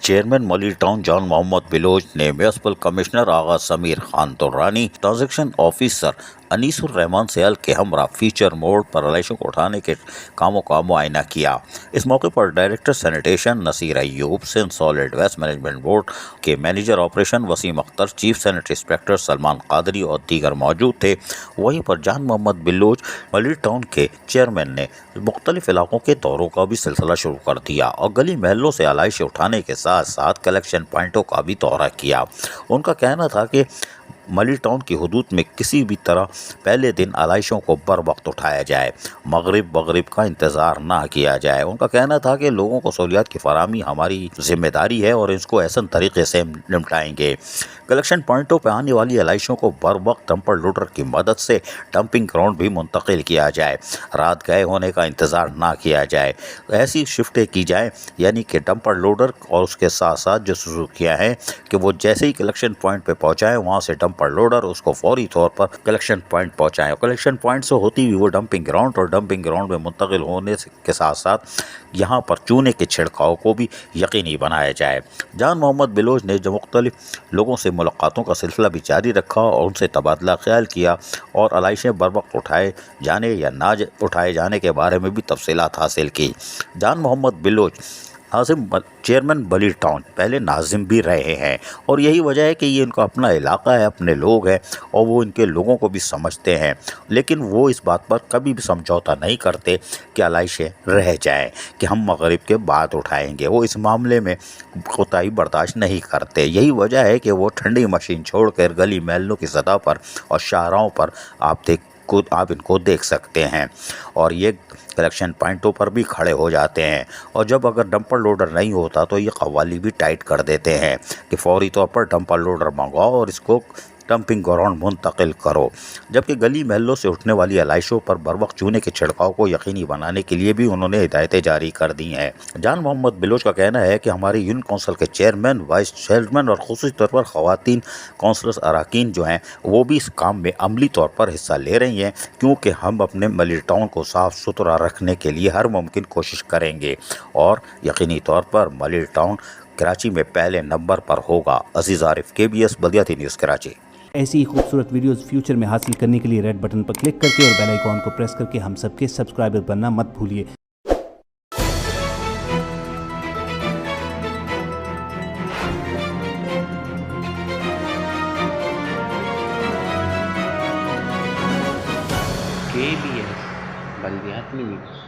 Chairman Malir town Jan Mohammad Baloch ने municipal commissioner Agha Sameer Khan Durrani, transaction officer Anisur Rehman Sayal के हमरा फीचर मोड पर रहायशों को उठाने के कामों का मुआयना किया। इस मौके पर director sanitation Naseer Ayub, Sindh solid waste management board के manager operation Waseem Akhtar, chief sanitary inspector Salman Qadri और दीगर मौजूद थे। वहीं पर जॉन मोहम्मद बिलोच मलिर टाउन के चेयरमैन ने मुख्तलिफ इलाकों के दौरों का भी सिलसिला शुरू कर दिया और गली महलों से आलाइशें उठाने के साथ साथ कलेक्शन पॉइंटों का भी दौरा किया। उनका कहना था कि मलिर टाउन की हदूद में किसी भी तरह पहले दिन आलाइशों को बर वक्त उठाया जाए, मगरिब का इंतज़ार ना किया जाए। उनका कहना था कि लोगों को सहूलियात की फराहमी हमारी जिम्मेदारी है और इसको ऐसा तरीके से निपटाएंगे। कलेक्शन पॉइंटों पर आने वाली आलाइशों को बर वक्त डंपर लोडर की मदद से डंपिंग ग्राउंड भी मुंतकिल किया जाए, रात गए होने का इंतज़ार ना किया जाए। ऐसी शिफ्टें की जाए यानी कि डंपर लोडर और उसके साथ साथ जो सुजुकियाँ हैं कि वो जैसे ही कलेक्शन पॉइंट पे पहुँचाएँ, वहाँ से डंपर लोडर उसको फौरी तौर पर कलेक्शन पॉइंट पहुँचाएँ। कलेक्शन पॉइंट से होती हुई वो डंपिंग ग्राउंड और डंपिंग ग्राउंड में मुंतकिल होने के साथ साथ यहाँ पर चूने के छिड़काव को भी यकीनी बनाया जाए। जॉन मोहम्मद बिलोच ने जो मुख्तलिफ लोगों से मुलाकातों का सिलसिला भी जारी रखा और उनसे तबादला ख्याल किया और आलाइशें बर वक्त उठाए जाने या ना उठाए जाने के बारे में भी तफसीलात हासिल की। जॉन मोहम्मद बिलोच नाजिम चेयरमैन मलिर टाउन पहले नाजिम भी रहे हैं और यही वजह है कि ये इनका अपना इलाका है, अपने लोग हैं और वो इनके लोगों को भी समझते हैं, लेकिन वो इस बात पर कभी भी समझौता नहीं करते कि आलाइशें रह जाएं कि हम मगरिब के बाद उठाएंगे। वो इस मामले में कोताही बर्दाश्त नहीं करते। यही वजह है कि वो ठंडी मशीन छोड़कर गली महलों की सतह पर और शाहराहों पर आप इनको देख सकते हैं और ये कलेक्शन पॉइंटों पर भी खड़े हो जाते हैं और जब अगर डंपर लोडर नहीं होता तो ये कव्वाली भी टाइट कर देते हैं कि फौरी तौर पर डंपर लोडर मंगवाओ और इसको डंपिंग ग्राउंड मुंतकिल करो। जबकि गली महलों से उठने वाली आलाइशों पर बर वक्त चूने के छिड़काव को यकीनी बनाने के लिए भी उन्होंने हिदायतें जारी कर दी हैं। जॉन मोहम्मद बिलोच का कहना है कि हमारे यूनियन काउंसिल के चेयरमैन, वाइस चेयरमैन और खुसूसी तौर पर ख़वातीन काउंसलर्स अरकान जो हैं वो भी इस काम में अमली तौर पर हिस्सा ले रही हैं, क्योंकि हम अपने मलिर टाउन को साफ़ सुथरा रखने के लिए हर मुमकिन कोशिश करेंगे और यकीनी तौर पर मलिर टाउन कराची में पहले नंबर पर होगा। अजीज़ आरिफ, KBS बल्दियाती न्यूज़ कराची। ऐसी ही खूबसूरत वीडियोस फ्यूचर में हासिल करने के लिए रेड बटन पर क्लिक करके और बेल आइकॉन को प्रेस करके हम सबके सब्सक्राइबर बनना मत भूलिए। KBS बल्दियाती न्यूज़।